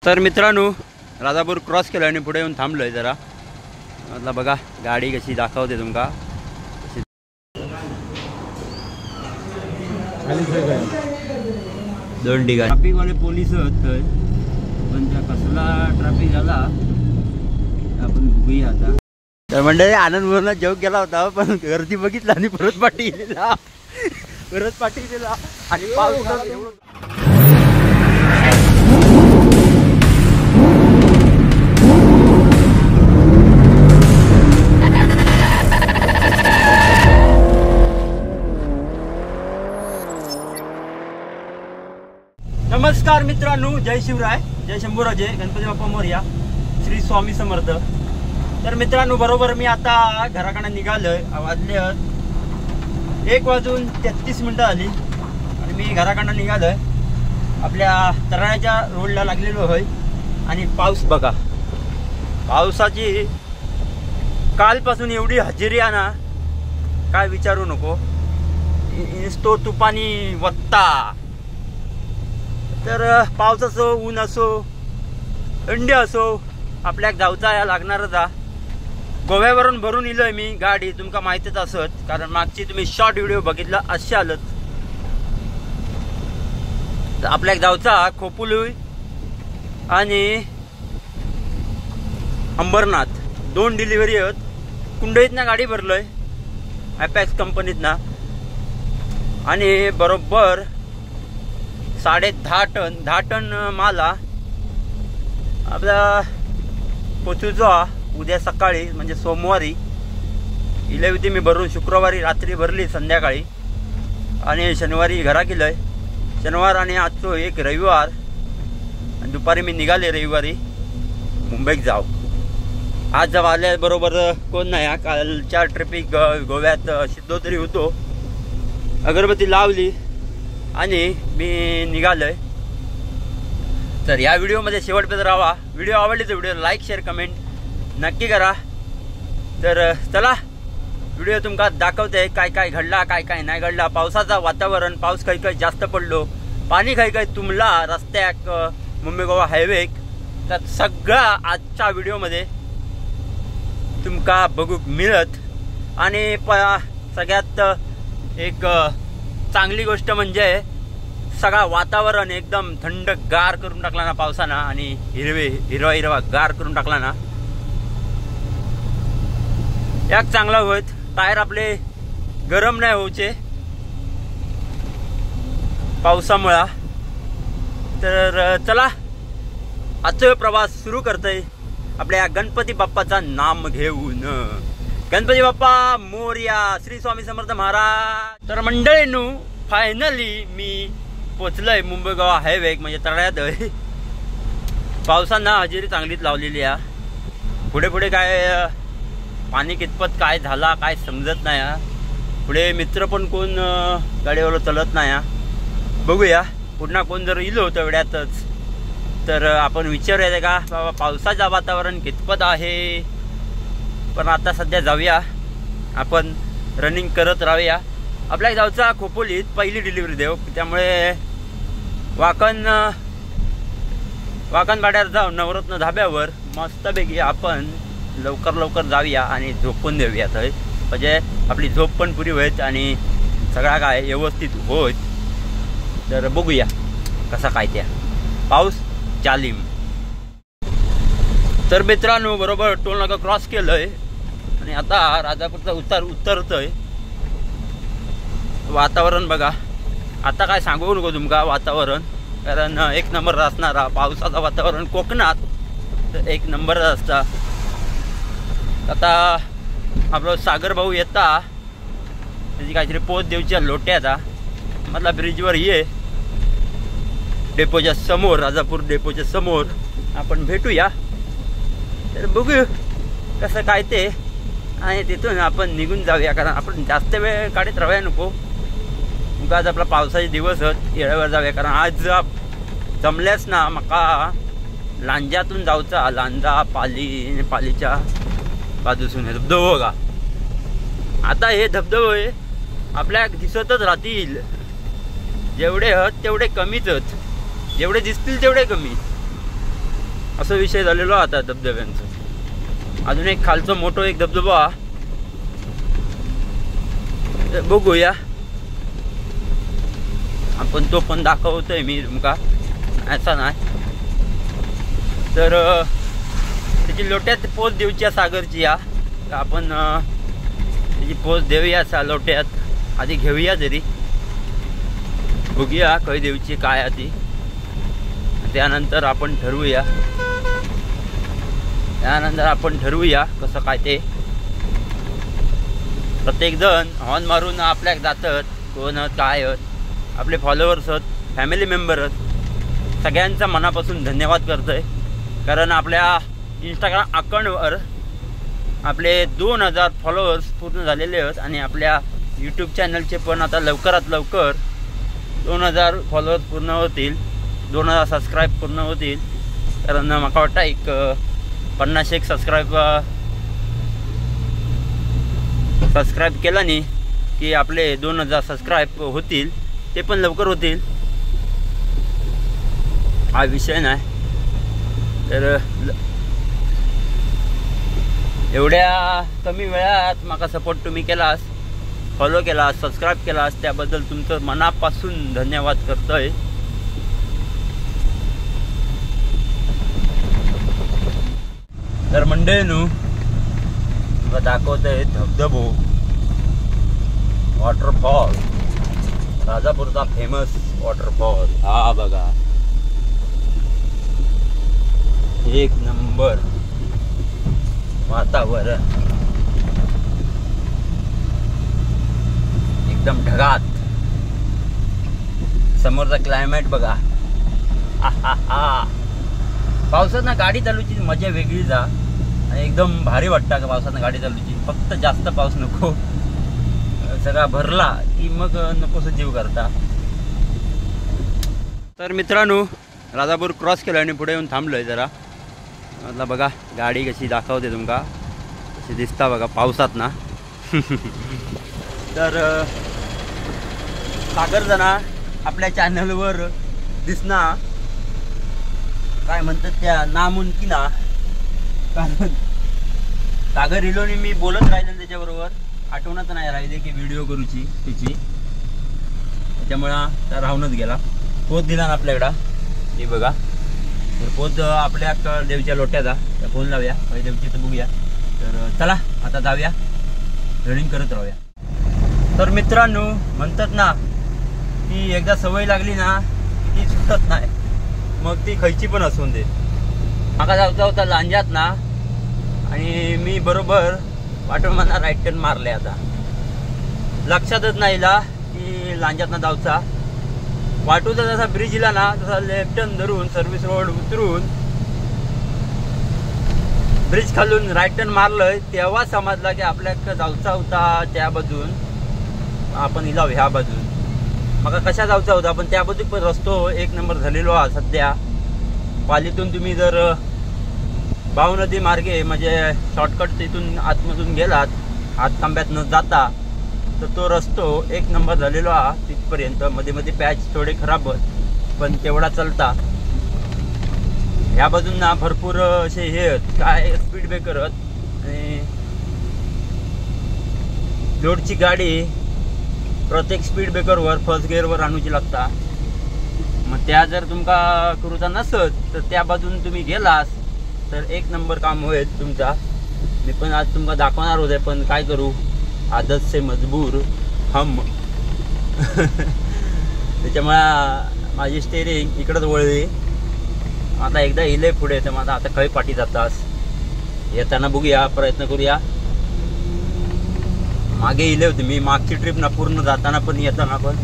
तर मित्रांनो राजापूर क्रॉस केलं आणि पुढे येऊन थांबलोय जरा. म्हटलं बघा गाडी कशी दाखवते तुमका. दोन ठिकाणी ट्रॅफिकवाले पोलीस आहेत पण त्या कसला ट्रॅफिक झाला आपण बघूया आता. तर मंडळी आनंदवरनं जोक गेला होता पण गर्दी बघितला आणि परत पाठी गेलेला आणि पाऊस. नमस्कार मित्रांनो, जय शिवराय, जय शंभूराजे, गणपती बाप्पा मोरया, श्री स्वामी समर्थ. तर मित्रांनो बरोबर मी आता घराकडे निघालोय. वाजले 1:33 झाली आणि मी घराकडे निघालोय. आपल्या तराण्याच्या रोडला लागलेलो होय आणि पाऊस बघा. पावसाची कालपासून एवढी हजेरी आहे ना काय विचारू नको. तो तुफानी वत्ता. तर पाऊस असो, ऊन असो, थंडी असो, आपल्याक जाऊचा या लागणारच. गोव्यावरून भरून इलोय मी गाडी, तुमका माहितीच असत कारण मागची तुम्ही शॉर्ट व्हिडिओ बघितला अशालच. आपल्याक जाऊचा खोपोली आणि अंबरनाथ 2 डिलिव्हरी आहेत. कुंडईतना गाडी भरलोय ॲपॅक्स कंपनीतना आणि बरोबर 10.5 टन माला आपला पोचूचा उद्या सकाळी म्हणजे सोमवारी. इले होती मी भरून शुक्रवारी रात्री भरली संध्याकाळी आणि शनिवारी घरा गेलोय. शनिवार आणि आजचो एक रविवार आणि दुपारी मी निघाले रविवारी मुंबईत जाऊ. आज जेव्हा आल्याबरोबर कोण नाही. कालच्या ट्रिपिक गोव्यात शिद्दो तरी होतो. अगरबत्ती लावली आणि मी निघालोय. तर या व्हिडिओमध्ये शेवटपर्यंत राहा. व्हिडिओ आवडली तर व्हिडिओ लाईक, शेअर, कमेंट नक्की करा. तर चला व्हिडिओ तुमका दाखवते काय काय घडला काय काय नाही घडला. पावसाचा वातावरण, पाऊस काही काही जास्त पडलो, पाणी काही काही तुंबला रस्त्याक मुंबई गोवा हायवे. तर सगळा आजच्या व्हिडिओमध्ये तुमका बघू मिळत. आणि सगळ्यात एक चांगली गोष्ट म्हणजे सगळा वातावरण एकदम थंडगार करून टाकला ना पावसानं आणि हिरवा गार करून टाकला ना. याक चांगला होत. टायर आपले गरम नाही होऊचे पावसामुळा. तर चला आजचा प्रवास सुरू करतोय आपल्या गणपती बाप्पाचा नाम घेऊन. गणपती बाप्पा मोरया, श्री स्वामी समर्थ महाराज. तर मंडळींनो फायनली मी पोचलोय मुंबई गोवा हायवे म्हणजे तळ्यात. पावसानं हजेरी चांगलीच लावलेली आहे. पुढे पुढे काय पाणी कितपत काय झाला काय समजत नाही. पुढे मित्र पण कोण गाडीवर चलत नाही. बघूया पुन्हा कोण जर इलो तेवढ्यातच तर आपण विचारूया का बाबा पावसाचं वातावरण कितपत आहे. पण आता सध्या जाऊया आपण रनिंग करत राहूया. आपल्या जाऊचा खोपोलीत पहिली डिलिव्हरी देऊ त्यामुळे वाकण भाड्यावर जाऊ नवरत्न धाब्यावर मस्तपैकी आपण लवकर जाऊया आणि झोपून देऊया. तर म्हणजे आपली झोप पण पुरी होईल आणि सगळा काय व्यवस्थित होत. तर बघूया कसा काय त्या पाऊस चालीम. तर मित्रांनो बरोबर टोल नाका क्रॉस केलंय आणि आता राजापूरचा उतरतोय. वातावरण बघा. आता काय सांगू नको तुमका वातावरण कारण एक नंबर असणारा पावसाचं वातावरण कोकणात तर एक नंबर असता. आता आपलं सागर भाऊ येता त्याची काहीतरी पोच देऊच्या लोट्याचा मधला ब्रिजवर ये डेपोच्या समोर, राजापूर डेपोच्या समोर आपण भेटूया. तर बघू कसं काय ते आणि तिथून आपण निघून जाऊया कारण आपण जास्त वेळ काढत राहूया नको. आज आपला पावसाचे दिवस आहेत येळेवर जाऊया कारण आज जमल्यास ना मका लांजातून जाऊचा. लांजा पालीच्या बाजूसून हे धबधबो का. आता हे धबधबे आपल्या दिसतच राहतील. जेवढे आहेत तेवढे कमीच आहेत, जेवढे दिसतील तेवढे कमी. असं विषय झालेलो आता धबधब्यांचं. अजून एक खालचं मोठं एक धबधबा बघूया आपण, तो पण दाखवतोय मी तुमका, असा नाही तर त्याची लोट्यात पोच देऊच्या सागरची या आपण त्याची पोच देऊया असा लोट्यात आधी घेऊया जरी, बघूया खय देऊची काय ती, त्यानंतर आपण ठरवूया कसं काय ते. प्रत्येक जण हॉर्न मारून आपल्याक जातात, कोण काय आपले फॉलोअर्स आहेत, फॅमिली मेंबर आहेत, सगळ्यांचा मनापासून धन्यवाद करतोय. कारण आपल्या इंस्टाग्राम अकाउंटवर आपले 2000 फॉलोअर्स पूर्ण झालेले आहेत आणि आपल्या यूट्यूब चॅनलचे पण आता लवकरात लवकर 2000 फॉलोअर्स पूर्ण होतील, 2000 सबस्क्राईब पूर्ण होतील. कारण मला वाटतं एक 50-1 सबस्क्राईब केला नाही की आपले 2000 सबस्क्राईब होतील, ते पण लवकर होतील, हा विषय नाही. तर एवढ्या कमी वेळात माका सपोर्ट तुम्ही केलास, फॉलो केलास, सबस्क्राईब केलास, त्याबद्दल तुमचं मनापासून धन्यवाद करतोय. तर मंडळींनो तुला दाखवतोय धबधबो, वॉटरफॉल, राजापूरचा फेमस वॉटरफॉल. हा बघा, एक नंबर वातावरण, एकदम ढगात, समोरचा क्लायमेट बघा. पावसात गाडी चालूची मजा वेगळी जा, आणि एकदम भारी वाटतं का पावसात गाडी चालूची. फक्त जास्त पाऊस नको, सगळा भरला की मग नकोसं जीव करता. तर मित्रांनो राजापूर क्रॉस केलं आणि पुढे येऊन थांबलोय जरा. म्हटलं बघा गाडी कशी दाखवते तुमका, कशी दिसता बघा पावसात ना. तर सागर जना आपल्या चॅनलवर दिसना, काय म्हणतात त्या नामुमकिना. कारण सागर इलोनी मी बोलत राहिले त्याच्याबरोबर, आठवणच नाही राहिले की व्हिडिओ करूची तिची, त्याच्यामुळं त्या राहूनच गेला. पोच दिला ना आपल्याकडं, हे बघा. तर पोच आपल्या देवच्या लोट्याचा, त्या फोन लावूया काही देवची तर बघूया. तर चला आता जाऊया, रनिंग करत राहूया. तर मित्रांनो म्हणतात ना की एकदा सवय लागली ना ती सुटत नाही, मग ती खयची पण असून दे. माका जाऊचा होता लांजात ना, आणि मी बरोबर वाटून मला राईट टर्न मारले. आता लक्षातच नाही की लांजात ना जाऊचा. वाटूचा जसा ब्रिज इला ना तसा लेफ्ट टर्न धरून सर्व्हिस रोड उतरून ब्रिज खालून राईट टर्न मारलंय, तेव्हा समजला की आपल्या जाऊचा होता त्या बाजून, आपण इला ह्या बाजून. मग कशा जाऊचा होता पण त्या बाजू पण रस्तो एक नंबर झालेलो हा सध्या. पालीतून तुम्ही जर भाव नदी मार्गे म्हणजे शॉर्टकट तिथून आतमधून गेलात, हातकांब्यात न जाता, तर तो रस्तो एक नंबर झालेलो हा तिथपर्यंत. मध्ये मध्ये पॅच थोडे खराब होत पण तेवढा चलता. ह्या बाजून ना भरपूर असे हे काय स्पीड ब्रेकर आणि लोडची गाडी प्रत्येक स्पीड ब्रेकरवर फर्स्ट गिअरवर आणूची लागता. मग त्या जर तुमका करूचा नसत तर त्या बाजून तुम्ही गेलास तर एक नंबर काम होईल तुमचा. मी पण आज तुमका दाखवणार होते पण काय करू, आदत से मजबूर हम. त्याच्यामुळे माझी स्टेरिंग इकडंच वळली. आता एकदा इले पुढे तर माझा आता खय पाठी जातास, येताना बघूया, प्रयत्न करूया. मागे इले होते मी मागची ट्रिप ना पूर्ण जाताना पण येताना पण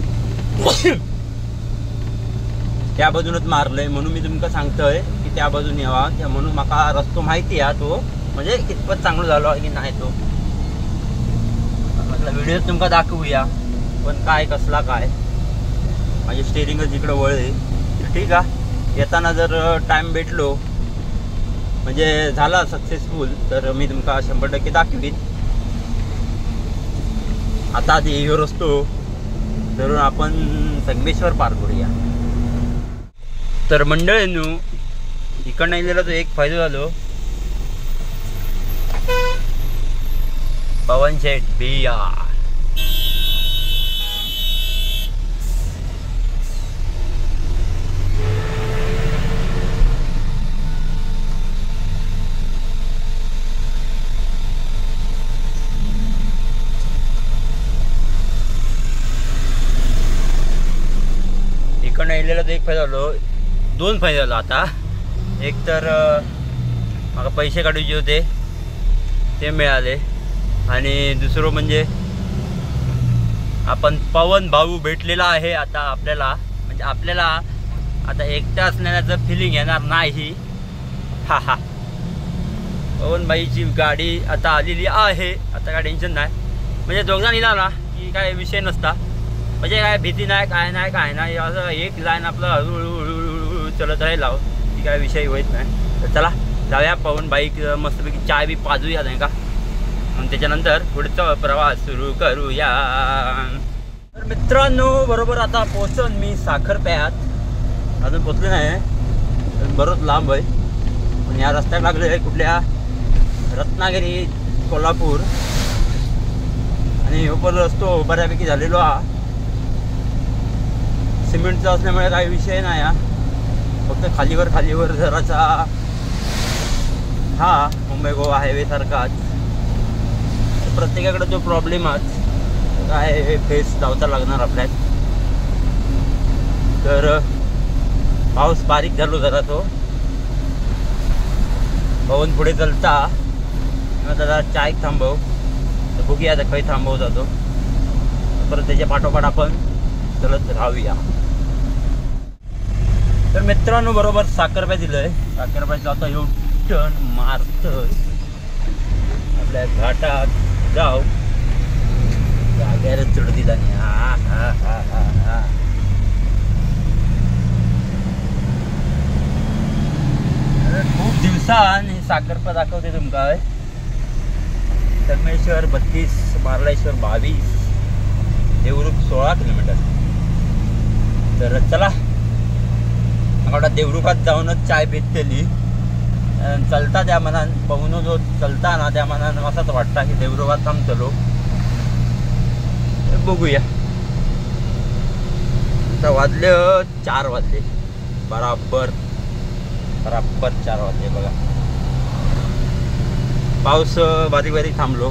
त्या बाजूनच मारलंय. म्हणून मी तुमका सांगतोय की त्या बाजून यावा, त्या म्हणून माका रस्तो माहिती आहे तो, म्हणजे कितपत चांगलं झालो की नाही तो. म्हटलं व्हिडिओ तुमका दाखवूया पण काय कसला काय. माझी स्टेरिंगच इकडं वळली तर ठीक आहे. येताना जर टाइम भेटलो म्हणजे झाला सक्सेसफुल तर मी तुमका 100% दाखवीन. आता आधी ह्यो रस्तो धरून आपण संगमेश्वर पार करूया. तर मंडळींनो इकडनं येलेला तो एक फायदा झालो, पवन शेठ बिया. इकडनं येलेला तो एक फायदा झालो, दोन फायदे झालो आता. एक तर मला पैसे काढायचे होते ते मिळाले, आणि दुसरं म्हणजे आपण पवन भाऊ भेटलेला आहे आता आपल्याला. म्हणजे आपल्याला आता एकटं असण्याचं फिलिंग येणार नाही. हा हा, पवन भाईची गाडी आता आलेली आहे, आता काय टेन्शन नाही. म्हणजे दोघांना निघा ना की काय विषय नसता, म्हणजे काय भीती नाही, काय नाही काय नाही. असं एक लाईन आपलं हळूहळू चलत राहिला की काय विषय होत नाही. तर चला जाऊया पवन बाईक मस्तपैकी चाय बी पाजूया नाही का, मग त्याच्यानंतर पुढचा प्रवास सुरू करूया. तर मित्रांनो बरोबर आता पोहोचून मी साखरप्यात, अजून पोचले नाही, बरोच लांब आहे. पण या रस्त्यात लागले आहे कुठल्या रत्नागिरी कोल्हापूर, आणि पण रस्तो बऱ्यापैकी झालेलो हा. सिमेंटचा असल्यामुळे काही विषय नाही हा, फक्त खालीवर जराचा हा मुंबई गोवा हायवे सारखाच प्रत्येकाकडे तो प्रॉब्लेमच काय फेस लावता लागणार आपल्यात. तर पाऊस बारीक झालो जरा, तो पवन पुढे चलता दादा चाय थांबव, तर बघूया आता काही थांबवता तो, परत त्याच्या पाठोपाठ आपण चलत राहूया. तर मित्रांनो बरोबर साखरप्या दिलंय, साखरप्याचं आता येऊ टर्न मारतोय आपल्या घाटात जाऊ, जाग्यावर चढ दिला नाही. हा हा हा हा हा, खूप दिवसांनी साखरपा दाखवते तुमका. संगमेश्वर 32, मार्लेश्वर 22, देवरुख 16 किलोमीटर. तर चला मला देवरुखात जाऊनच चाय भेटतेली, चलता त्या मनान पाहून जो चलता ना त्या मनान असाच वाटता की देवरुखात थांबतलो. बघूया आता वाजले 4 वाजले, बराबर 4 वाजले बघा. पाऊस बारीक बारीक थांबलो,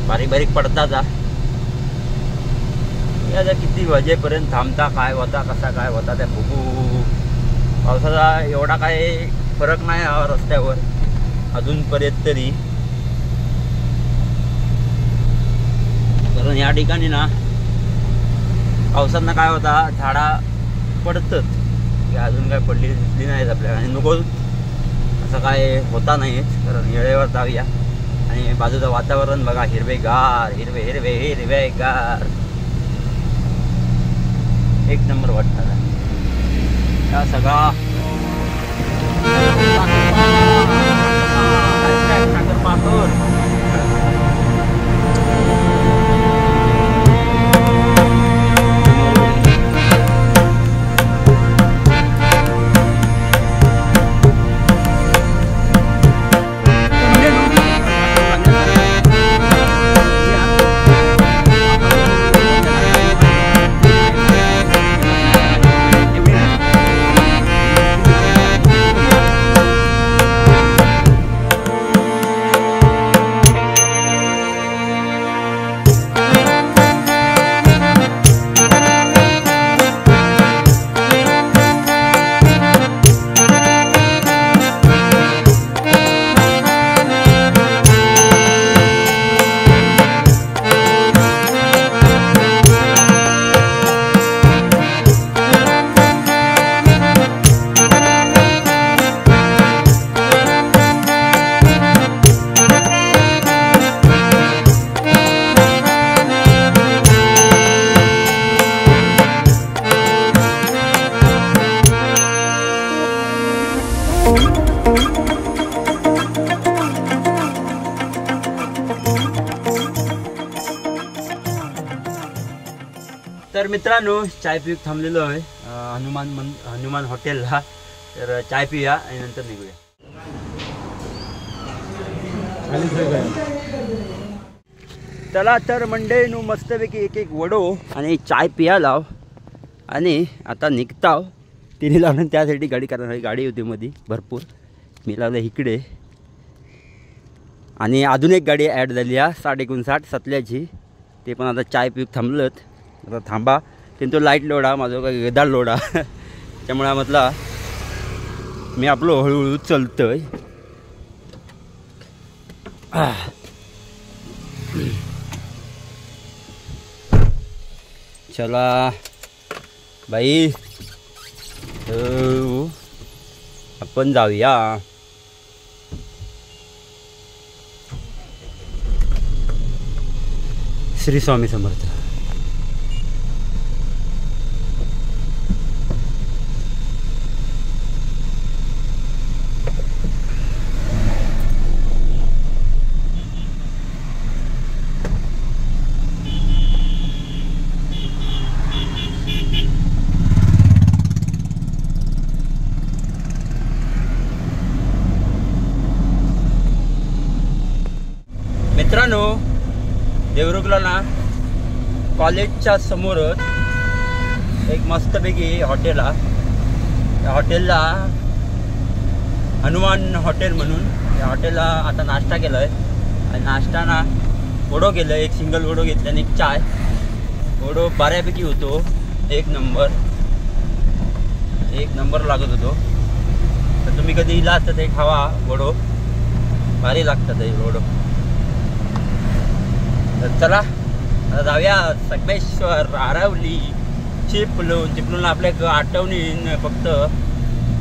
बारीक बारीक पडता जा. आता किती वाजेपर्यंत थांबता, काय होता कसा काय होता त्या बघू. पावसाचा एवढा काय फरक नाही रस्त्यावर अजूनपर्यंत तरी, कारण या ठिकाणी ना पावसांना काय होता झाडा पडतच, अजून काय पडलेली दिसली नाहीत आपल्याला, आणि नको असं काय होता नाहीच. कारण वेळेवर जाऊया, आणि बाजूचं वातावरण बघा हिरवेगार, हिरवेगार, एक नंबर वाटणार हा सगळा. तर मित्रांनो चाय पीक थांबलेलो आहे हनुमान हॉटेलला. तर चाय पिऊया आणि नंतर निघूया. चला तर मंडळींनो मस्तपैकी एक एक वडो आणि चाय पिया लाव आणि आता निघताव. तिने लावून त्यासाठी गाडी करणार गाडी होती मध्ये भरपूर. मी लावलं इकडे आणि अजून एक गाडी ॲड झाली आहे 59 सतल्याची. ते पण आता चाय पिऊक थांबलत. आता थांबा କିନ୍ତୁ लाईट लोडा माझं काही गदार लोडा त्यामुळे म्हटलं मी आपलं हळूहळू चलतोय. चला बाई आपण जाऊया. श्री स्वामी समर्थ. मित्रांनो देवरुखला ना कॉलेजच्या समोरच एक मस्तपैकी हॉटेल आहे. त्या हॉटेलला हनुमान हॉटेल म्हणून त्या हॉटेलला आता नाश्ता केला आहे. आणि नाश्ता ना वडो केलं. एक सिंगल वडो घेतल्याने एक चाय. वडो बऱ्यापैकी होतो. एक नंबर लागत होतो. तर तुम्ही कधी इला तर ते खावा वडो. भारी लागतात ते वडो. तर चला आता जाऊया संगमेश्वर, आरावली, चिपळूण आपल्या आठवणीन फक्त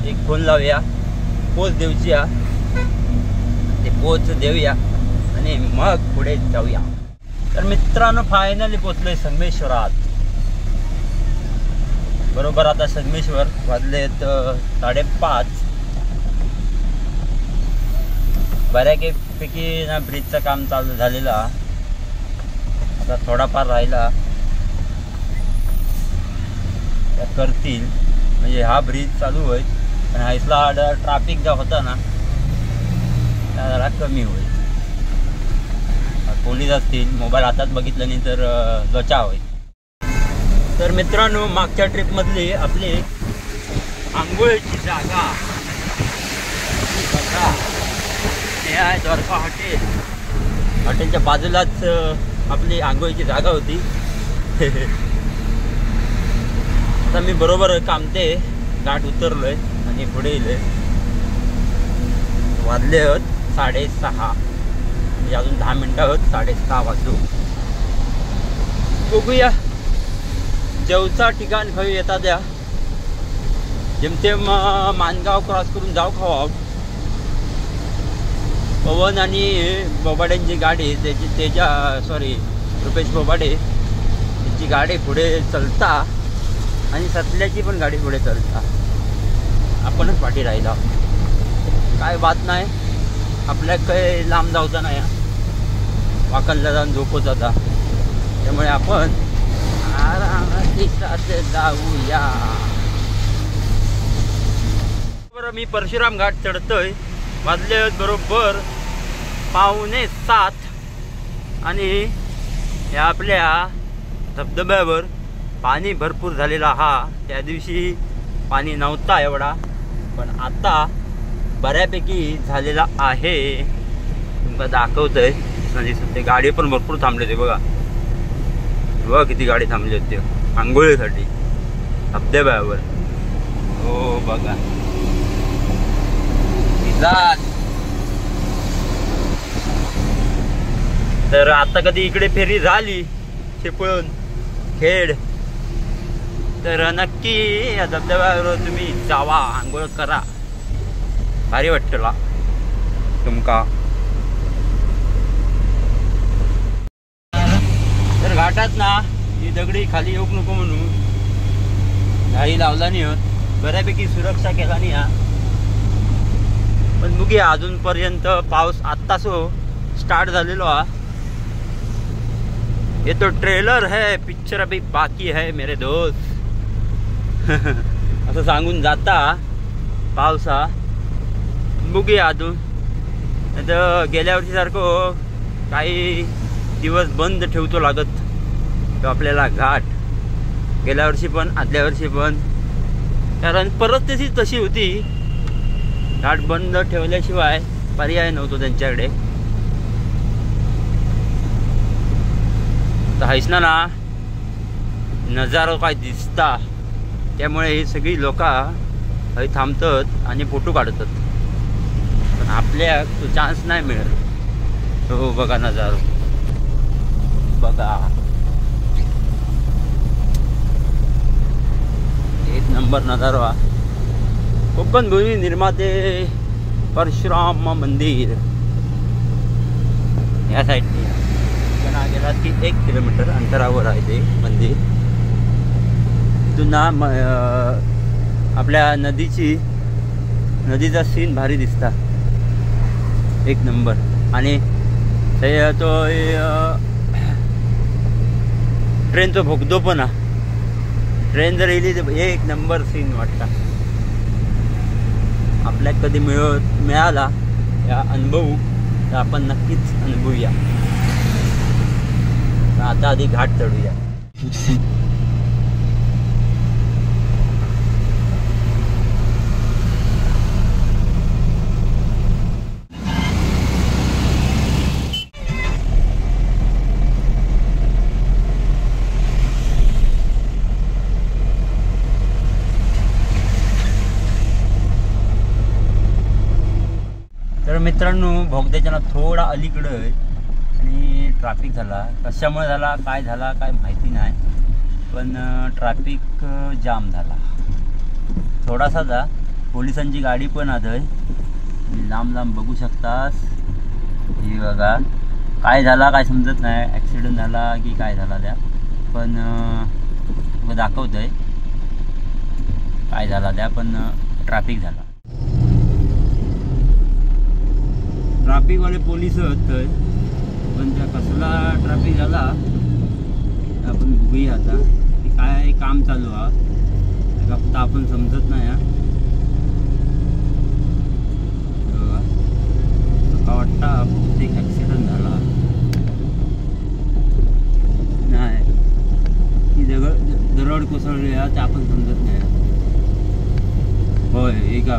एक फोन लावूया. पोच देऊची ते पोच देऊया आणि मग पुढे जाऊया. तर मित्रांनो फायनली पोचलोय संगमेश्वरात. बरोबर आता संगमेश्वर वाजलेत 5:30. बऱ्यापैकी ना ब्रिजचं काम चालू झालेलं. आता थोडाफार राहिला त्या करतील. म्हणजे हा ब्रिज चालू होईल आणि हायसला ट्रॅफिक जो होता ना त्या जरा कमी होईल. पोलीस असतील मोबाईल हातात बघितलं नाही तर लोचा होईल. तर मित्रांनो मागच्या ट्रिपमधली आपली आंघोळीची जागा बघा. हे आहे द्वारका हॉटेल. हॉटेलच्या बाजूलाच आपली आंघोळीची जागा होती. आता मी बरोबर कामते घाट उतरलोय आणि पुढे येलोय. वाजले होत 6:30. म्हणजे अजून 10 मिनटं होत 6:30 वाजू. बघूया जेवचा ठिकाण खाऊ येतात द्या. जेमतेम मानगाव क्रॉस करून जाऊ खावा. पवन आणि बोबाड्यांची गाडी रुपेश बोबाडे त्यांची गाडी पुढे चलता आणि सतल्याची पण गाडी पुढे चलता. आपणच पाठी राहिला. काय बात नाही. आपल्या काही लांब जाऊचा नाही. वाकलला जाऊन झोपत होता. त्यामुळे आपण आरामात जाऊया. बरं मी परशुराम घाट चढतोय. वाजले बरोबर 6:45 आणि या आपल्या धबधब्यावर पाणी भरपूर झालेला. हा त्या दिवशी पाणी नव्हता एवढा पण आता बऱ्यापैकी झालेला आहे. तुम्हाला दाखवतोय. म्हणजे गाडी पण भरपूर थांबले होते बघा. बघा किती गाडी थांबली होती आंघोळीसाठी धबधब्यावर. हो बघा. तर आता कधी इकडे फेरी झाली चिपळूण खेड तर नक्की या धबधब्यावर तुम्ही जावा. आंघोळ करा. भारी वाटतला तुमका. तर घाटात ना ही दगडी खाली येऊक नको म्हणून काही लावला नाही होत. बऱ्यापैकी सुरक्षा केला नाही. पण बघूया अजूनपर्यंत पाऊस आत्ताच स्टार्ट झालेलो हा. ये तो ट्रेलर है, पिक्चर अभी बाकी है मेरे दोस्त असं सांगून जाता पावसा बघूया अजून. नाही तर गेल्या वर्षी सारखं काही दिवस बंद ठेवतो लागत तो आपल्याला घाट. गेल्या वर्षी पण आदल्या वर्षी पण, कारण परिस्थिती तशी होती. घाट बंद ठेवल्याशिवाय पर्याय नव्हतो त्यांच्याकडे. तर हैसना ना नजारा काय दिसता, त्यामुळे ही सगळी लोक हय थांबतात आणि फोटो काढतात. पण आपल्या तो चान्स नाही मिळत. हो बघा नजारो, बघा एक नंबर नजारो हा. कोकण भूमी निर्माते परशुराम मंदिर या साईडने गेला की 1 किलोमीटर अंतरावर आहे ते मंदिर. तिथून आपल्या नदीचा सीन भारी दिसता, एक नंबर. आणि तो ट्रेनचा भोगदो पण हा. ट्रेन जर येईल तर एक नंबर सीन वाटता. आपल्याला कधी मिळाला या अनुभवू तर आपण नक्कीच अनुभवूया. आता आधी घाट चढूया. तर मित्रांनो, भोगद्याच्या ना थोडा अलीकडं आहे आणि ट्रॅफिक झाला. कशामुळे झाला, काय झाला, काय माहिती नाही, पण ट्रॅफिक जाम झाला थोडासा. पोलिसांची गाडी पण आहे, लांब लांब बघू शकतास. हे बघा काय झाला काय समजत नाही, ॲक्सिडेंट झाला की काय झाला त्या, पण दाखवत आहे काय झाला त्या, पण ट्रॅफिक झाला. ट्रॅफिकवाले पोलीस होते, पण त्या कसला ट्रॅफिक झाला आपण बघूया आता. की काय काम चालू हा फक्त आपण समजत नाही. हा वाटता बहुतेक ॲक्सिडेंट झाला नाही की दरड कोसळली ते आपण समजत नाही. होय, एका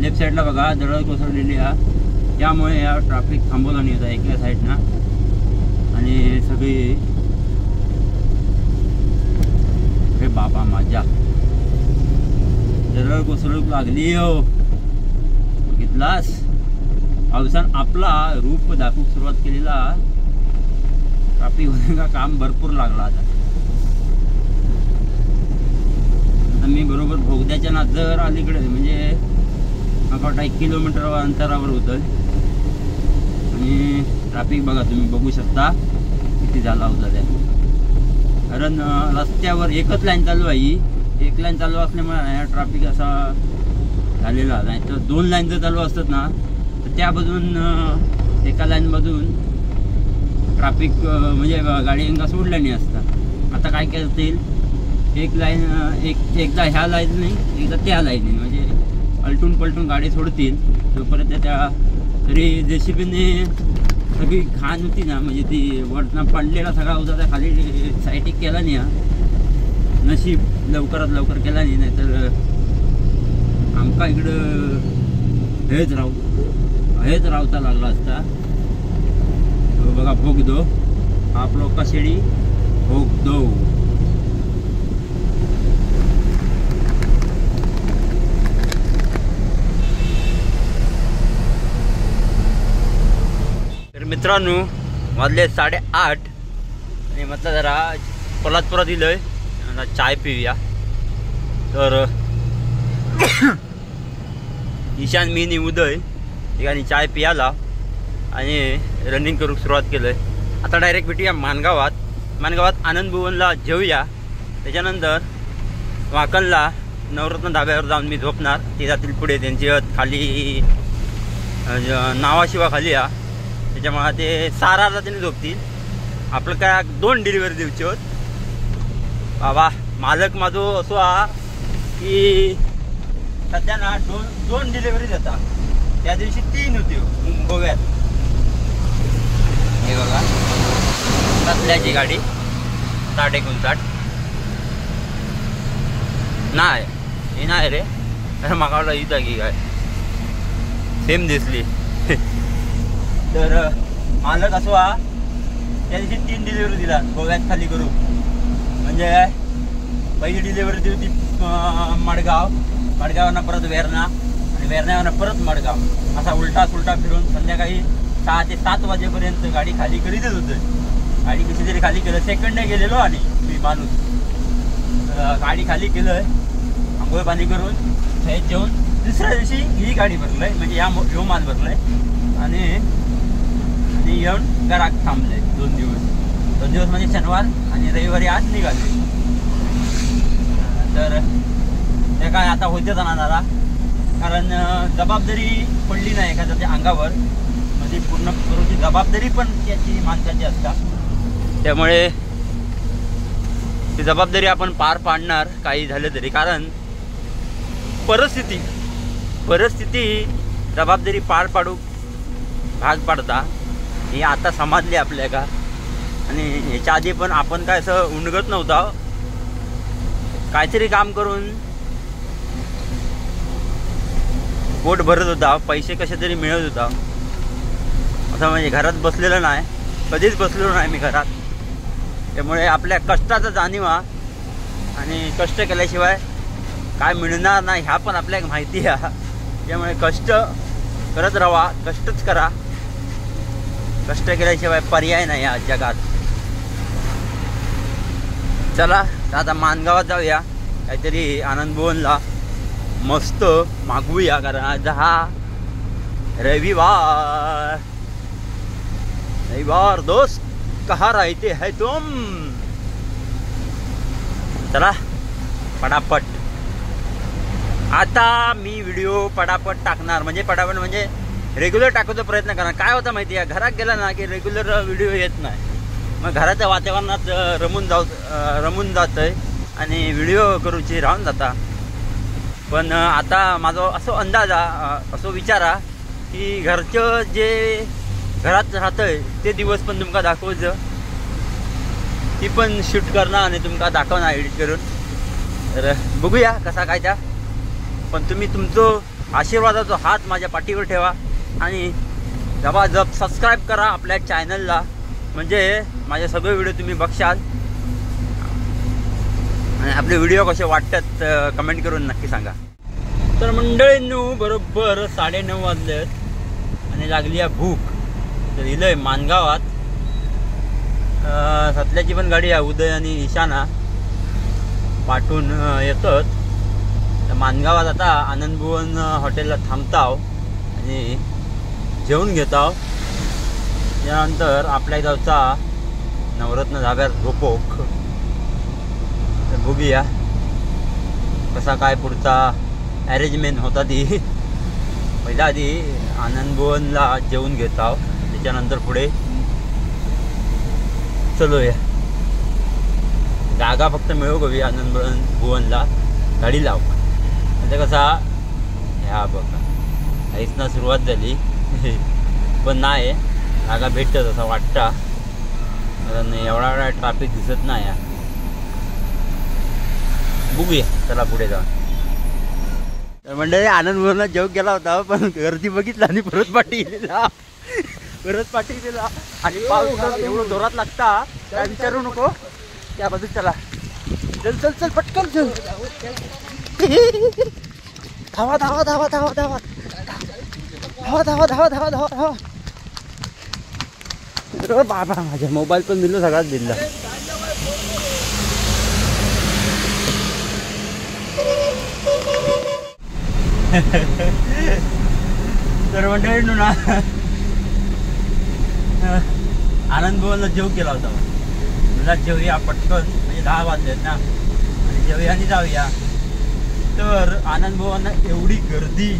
लेफ्ट साईडला बघा दरड कोसळलेली आहे, त्यामुळे या ट्रॅफिक थांबवला नाही होता एका साईडना. आणि सगळी हे बाबा माझ्या दरड कोसळूक लागली हो. बघितलास, पावसान आपला रूप दाखवूक सुरुवात केलेला. ट्रॅफिक होण्याचा काम भरपूर लागला. आता मी बरोबर भोगद्याच्या ना जर अलीकडे म्हणजे मला 1 किलोमीटर अंतरावर होतं. आणि ट्रॅफिक बघा, तुम्ही बघू शकता किती झाला होता त्या. कारण रस्त्यावर एकच लाईन चालू आहे, एक लाईन चालू असल्यामुळे ट्रॅफिक असा झालेला नाही. तर 2 लाईन जर चालू असतात ना तर त्या बाजून एका लाईनमधून ट्रॅफिक म्हणजे गाड्यांना सोडल्या नाही असतात. आता काय करतील, एक लाईन एकदा ह्या लाईन नाही एकदा त्या लाईन म्हणजे अलटून पलटून गाडी सोडतील. तोपर्यंत त्या तरी JCBने सगळी घाण होती ना, म्हणजे ती वरनं पडलेला सगळा होता त्या खाली साईटिक केला नाही. नशीब लवकरात लवकर केला नाही, नाहीतर आमका इकडं हेच रावता लागला असता. बघा भोगदो, आपलो कशेडी भोगदो. मित्रांनो, वाजले 8:30 आणि म्हटलं जरा कोल्हापुरात दिलंय चाय पिऊया. तर ईशान मी उदय ठिकाणी चाय पियाला आणि रनिंग करू सुरुवात केलंय. आता डायरेक्ट भेटूया मानगावात आनंद भुवनला जेवूया. त्याच्यानंतर वाकणला नवरत्न धाब्यावर जाऊन मी झोपणार. ते जातील पुढे, त्यांची खाली नावाशिवा खाली या, त्याच्यामुळे ते 6:30 त्यांनी झोपतील. आपलं काय 2 डिलिव्हरी दिवची होत. बाबा मालक माझो असो हा की सध्या ना दोन डिलिव्हरी देतात. त्या दिवशी 3 होती गोव्यात. हे बघा सध्याची गाडी 59 नाही ही नाही रे. मागा वाटलं इथं की काय सेम दिसली. तर मालक असो हा त्या दिवशी 3 डिलिव्हरी दिला गोव्यात खाली करून. म्हणजे पहिली डिलिव्हरी दिली होती मडगावनं परत वेरणा आणि वेरण्यावरनं परत मडगाव असा उलटा सुलटा फिरून संध्याकाळी 6 ते 7 वाजेपर्यंत गाडी खाली करीतच होतं. गाडी कशी तरी खाली केलं. सेकंड डे गेलेलो आणि मी माणूस गाडी खाली केलं आंघोळ पाणी करून शाळेत जेवून दुसऱ्या दिवशी ही गाडी भरलंय म्हणजे ह्यो माल भरलाय आणि येऊन घरात थांबले 2 दिवस म्हणजे शनिवार आणि रविवारी आज निघाले. तर ते काय आता होते जाणारा कारण जबाबदारी पडली नाही एखाद्याच्या अंगावर म्हणजे पूर्ण करूची जबाबदारी पण त्याची माणसाची असतात. त्यामुळे ती जबाबदारी आपण पार पाडणार काही झालं तरी. कारण परिस्थिती जबाबदारी पार पाडू भाग पाडता ही आता समजली आपल्या का. आणि ह्याच्या आधी पण आपण काय असं उणगत नव्हता. काहीतरी काम करून पोट भरत होता. पैसे कसे तरी मिळत होता. असं म्हणजे घरात बसलेलं नाही. कधीच बसलेलो नाही मी घरात. त्यामुळे आपल्या कष्टाचा जाणीवा आणि कष्ट केल्याशिवाय काय मिळणार नाही ह्या पण आपल्याला माहिती आहे. त्यामुळे कष्ट करत राहा. कष्टच करा. कष्ट केल्याशिवाय पर्याय नाही या जगात. चला आता मानगावात जाऊया. काहीतरी आनंद भुवनला मस्त मागवूया कारण आज हा रविवार दोस्त कहाँ रहते है तुम. चला पटापट आता मी व्हिडिओ पटापट टाकणार. म्हणजे पटापट म्हणजे रेग्युलर टाकण्याचा प्रयत्न करणार. काय होतं माहिती आहे घरात गेला ना की रेग्युलर व्हिडिओ येत नाही. मग घराच्या वातावरणात रमून जातंय आणि व्हिडिओ करूची राहून जाता. पण आता माझा असो अंदाज असो विचारा की घरचं जे घरात राहतंय ते दिवस पण तुमका दाखवायचं. ती पण शूट करणार आणि तुमका दाखवणार एडिट करून. तर बघूया कसा काय त्या. पण तुम्ही तुमचं आशीर्वादाचा हात माझ्या पाठीवर ठेवा आणि जबाजब सबस्क्राईब करा आपल्या चॅनलला. म्हणजे माझे सगळे व्हिडिओ तुम्ही बघशाल. आणि आपले व्हिडिओ कसे वाटतात कमेंट करून नक्की सांगा. तर मंडळींनो बरोबर 9:30 वाजलेत आणि लागली आहे भूक. तर इलंय मानगावात सतल्याची पण गाडी आहे. उदय आणि ईशाना पाठवून येतात. तर मानगावात आता आनंद भुवन हॉटेलला थांबताव आणि जेवून घेताव. त्यानंतर आपल्या गावचा नवरत्न धाब्यात झोपोक. तर बघूया कसा काय पुढचा अरेंजमेंट होता. ती पहिला आधी आनंद भुवनला जेवून घेताव त्याच्यानंतर पुढे चलूया. जागा फक्त मिळू गवी आनंद भुवनला गाडी लाव. म्हणजे कसा ह्या बघा काहीच सुरुवात झाली पण नाही जागा भेटत असं वाटतं. कारण एवढा ट्रॅफिक दिसत नाही. बघूया चला पुढे जाऊन. तर म्हणजे आनंद भुवनला जेवण गेला होता पण गर्दी बघितला आणि परत पाठी गेलेला आणि पाऊस एवढं जोरात लागता काय विचारू नको. त्या बाजू चला चल चल चल पटकन चल. धावा धावा धावा धावा धावा धावा धावा धावा धावा धावा धावा. बाबा माझ्या मोबाईल पण दिलं सगळ्यात दिला. तर मंडळी ना आनंद भुवनला जेव केला होता. तुला जेवूया पटकन म्हणजे 10 वाजलेत ना आणि जेवूया आणि जाऊया. तर आनंद भुवनला एवढी गर्दी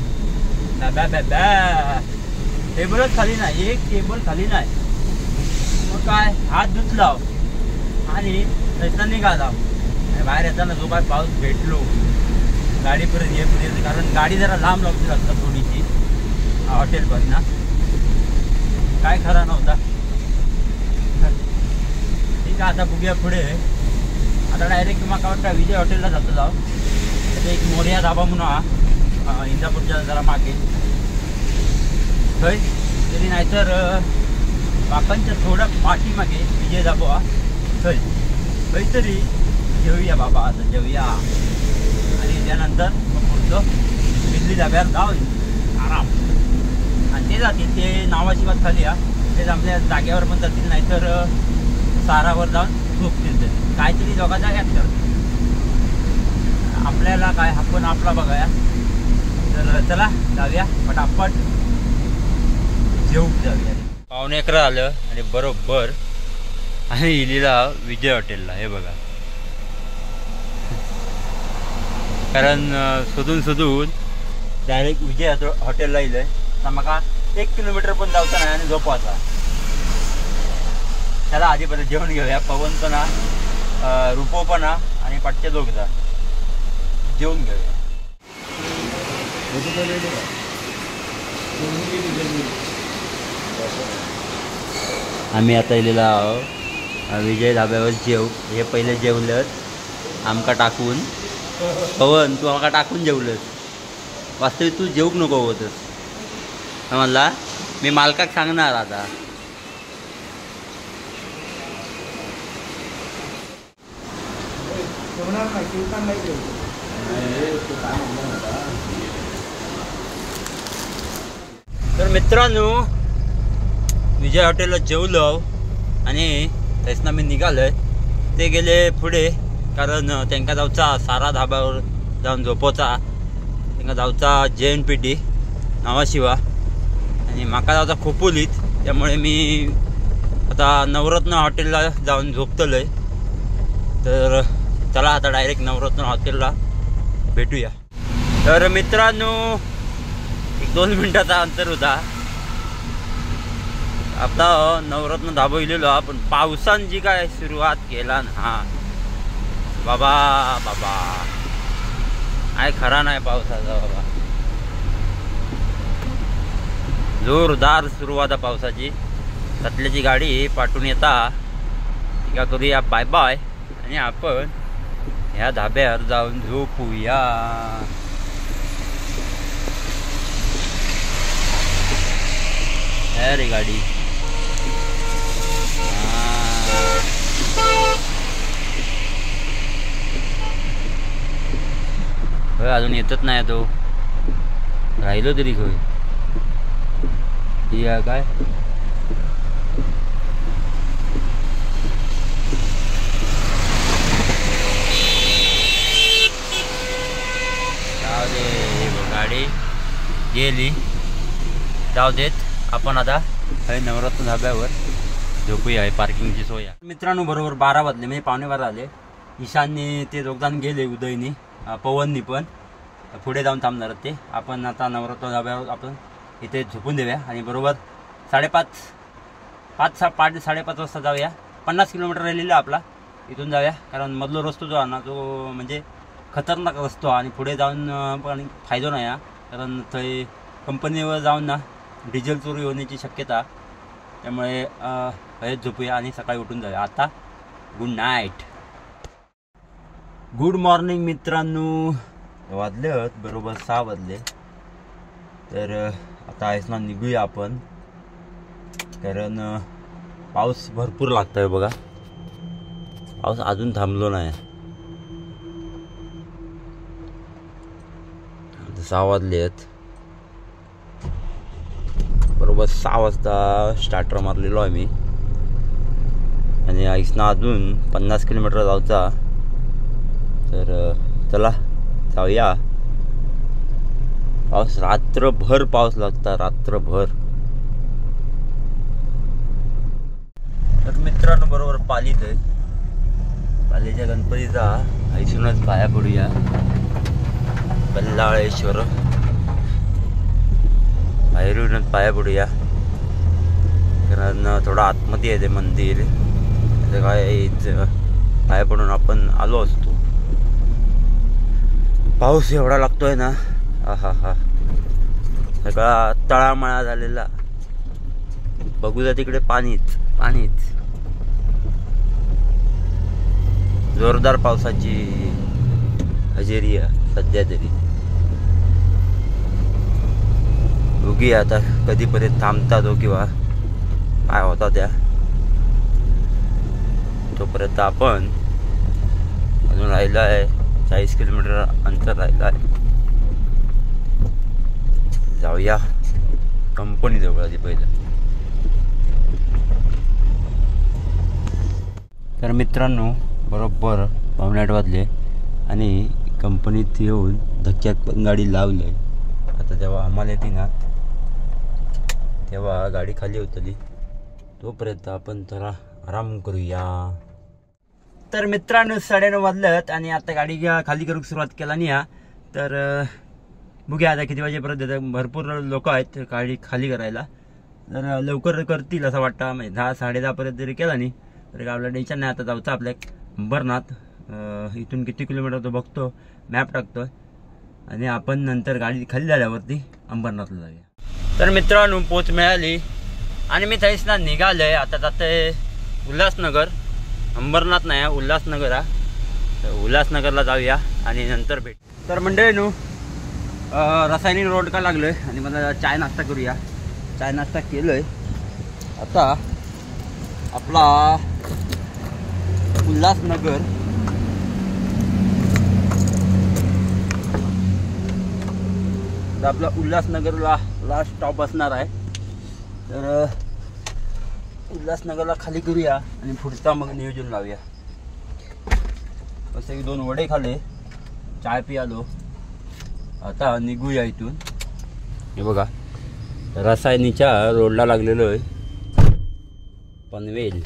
टेबलच खाली नाही. एक टेबल खाली नाही. मग काय हात धुतलाव आणि रस्ता निघाला. बाहेर येताना जो काय पाऊस भेटलो गाडीपर्यंत येईपर्यंत, कारण गाडी जरा लांब लागते लागतात थोडीशी हॉटेलपर्यंत ना. काय खरा नव्हता. ठीक आहे, आता बघूया पुढे. आता डायरेक्ट मला काय वाटतं विजय हॉटेलला जातो जाऊ. त्याचा एक मोरिया धाबा म्हणून हा इंदापूरच्या जरा मागे थंय तरी, नाहीतर बापांच्या थोडं पाठीमागे विजय धाबा थंय काहीतरी जेवूया बाबा. आता जेवूया आणि त्यानंतर मग पुढचं दिल्ली धाब्यावर जाऊन आराम. आणि ते जातील ते नावाची बात खाली या, तेच आपल्या जागेवर पण जातील, नाहीतर सारावर जाऊन झोपतील. ते काहीतरी दोघांचा याद करतील. आपल्याला काय, आपण आपला बघाया. तर चला जाऊया पटापट जेवून जाऊया. 11:15 आलं आणि बरोबर आणि इलीला विजय हॉटेलला. हे बघा, कारण शोधून डायरेक्ट विजय हॉटेलला येईल. तर मग 1 किलोमीटर पण जाऊचा नाही आणि झोपवाचा. त्याला आधीपर्यंत जेवण घेऊया. पवन पण रुपो पण आणि पाठच्या दोघचा जेवून घेऊया. आम्ही आता इलेला विजय धाब्यावर जेव. हे पहिले जेवलं आमका टाकून. पवन तू आमका टाकून जेवलंस. वास्तविक तू जेवूक नको होतस म्हणला. मी मालकाक सांगणार आता. तर मित्रांनो, विजय हॉटेलला जेवलो आणि त्यासना मी निघालोय. ते गेले पुढे, कारण त्यांना जाऊचा सारा धाब्यावर जाऊन झोपवचा. त्यांना जाऊचा JNPT नावाशिवा आणि माका जाऊचा खोपोलीत. त्यामुळे मी आता नवरत्न हॉटेलला जाऊन झोपतलोय. तर चला आता डायरेक्ट नवरत्न हॉटेलला भेटूया. तर मित्रांनो, 1-2 मिनिटाचा अंतर होता. आता नवरत्न धाबो इलेलो, पण पावसान जी काय सुरुवात केला ना बाबा बाबा, काय खरा नाही पावसाचा बाबा. जोरदार सुरुवात आहे पावसाची. त्यातल्याची गाडी पाठवून येता ती करूया बाय बाय आणि आपण ह्या धाब्यावर जाऊन झोपूया. अरे गाडी अजून येतच नाही तो. राहिलो तरी खोय ती काय गाडी गेली. जाऊ देत, आपण आता नवरत्न धाब्यावर झोपूया. पार्किंगची सोय. मित्रांनो, बरोबर 12 वाजले, म्हणजे 12:15 आले. ईशाननी ते दोघांनी गेले, उदयनी पवननी पण पुढे जाऊन थांबणार ते. आपण आता नवरत्न धाब्यावर आपण इथे झोपून देऊया आणि बरोबर 5:30 वाजता जाऊया. 50 किलोमीटर राहिलेला आपला. इथून जाऊया, कारण मधलो रस्तो जो आहे ना तो म्हणजे खतरनाक रस्तो आणि पुढे जाऊन पण फायदो नाही. कारण थंय कंपनीवर जाऊन ना डिझेल चोरी होण्याची शक्यता. त्यामुळे हयच झोपूया आणि सकाळी उठून जाऊया. आता गुड नाईट, गुड मॉर्निंग मित्रांनो. वाजले बरोबर 6 वाजले. तर आता आहेस ना निघूया आपण, कारण पाऊस भरपूर लागतोय बघा. पाऊस अजून थांबलो नाही. 6 वाजले आहेत. बरोबर 6 वाजता स्टार्टर मारलेलो आहे मी आणि आईसना अजून 50 किलोमीटर जाऊचा. तर चला जाऊया. पाऊस रात्रभर पाऊस लागता, रात्रभर. तर मित्रांनो, बरोबर पालीत आहे. पालीच्या गणपतीचा ऐसूनच पाया पडूया. बल्लाळेश्वर बाहेरूनच पाया पडूया, कारण थोडं आतमध्ये आहे ते मंदिर. काय पाया पडून आपण आलो असतो. पाऊस एवढा लागतोय ना, हा हा हा, सगळा तळामळा झालेला. बघूया तिकडे पाणीच पाणीच. जोरदार पावसाची हजेरी आहे सध्या तरी. बघूया आता कधीपर्यंत थांबतात हो किंवा काय होता त्या. तोपर्यंत आपण अजून राहिला आहे 40 किलोमीटर अंतर राहिलं आहे. जाऊया कंपनी जवळ आधी पहिलं. तर मित्रांनो, बरोबर 8:15 वाजले आणि कंपनीत येऊन धक्क्यात पण गाडी लावली आहे. आता जेव्हा आम्हाला येते ना तेव्हा गाडी खाली उतरली. तोपर्यंत आपण जरा आराम करूया. तर मित्रांनो 9:30 वाजल्यात आणि आता गाडी खाली करून सुरुवात केला नाही हा. तर बघूया आता किती वाजेपर्यंत येतं. भरपूर लोक आहेत गाडी खाली करायला. तर लवकर करतील असं वाटतं. म्हणजे 10-10:30 पर्यंत जरी केला नाही तर गावला टेन्शन नाही. आता जाऊचं आपल्या अंबरनाथ. इथून किती किलोमीटर तो बघतो, मॅप टाकतो आणि आपण नंतर गाडी खाली झाल्यावरती अंबरनाथला जाऊया. तर मित्रांनो पोच मिळाली आणि मी थैस ना निघालोय. आता जाते उल्हासनगर. अंबरनाथ नाही आहे, उल्हासनगर आहे. तर उल्हासनगरला जाऊया आणि नंतर भेट. तर मंडळींनो, रासायनिक रोड का लागलोय आणि मला चाय नाश्ता करूया. चाय नाश्ता केलोय. आता आपला उल्हासनगर आपला उल्हासनगरला लास्ट स्टॉप असणार आहे. तर उल्हासनगरला खाली करूया आणि पुढचा मग नियोजन लावूया. असं 2 वडे खाले, चाय पियालो. आता निघूया इथून. हे बघा रसायनीच्या रोडला लागलेलो आहे पनवेल.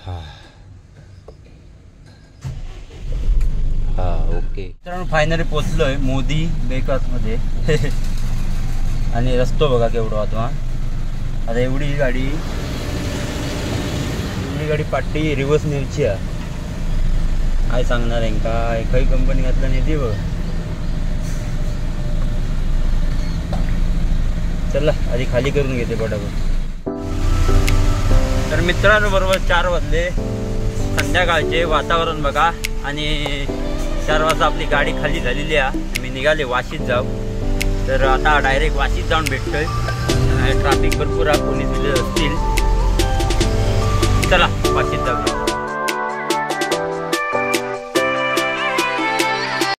हा हा ओके. तर फायनली पोचलोय मोदी बेकर्समध्ये. आणि रस्तो बघा केवढा होतो हा. आता एवढी गाडी पाठी रिव्हर्स न्यायची आहे. काय सांगणार आहे काय, काही कंपनी घातला नाही ती बघ. चला आधी खाली करून घेते पटापट. तर मित्रांनो बरोबर 4 वाजले संध्याकाळचे. वातावरण बघा आणि 4 वाजता आपली गाडी खाली झालेली आहे. मी निघाले वाशीत जाऊ. तर आता डायरेक्ट वाशीत जाऊन भेटतोय. ट्रॅफिक भरपूर आहे, पोलीस असतील. चला वाशीत जाऊया.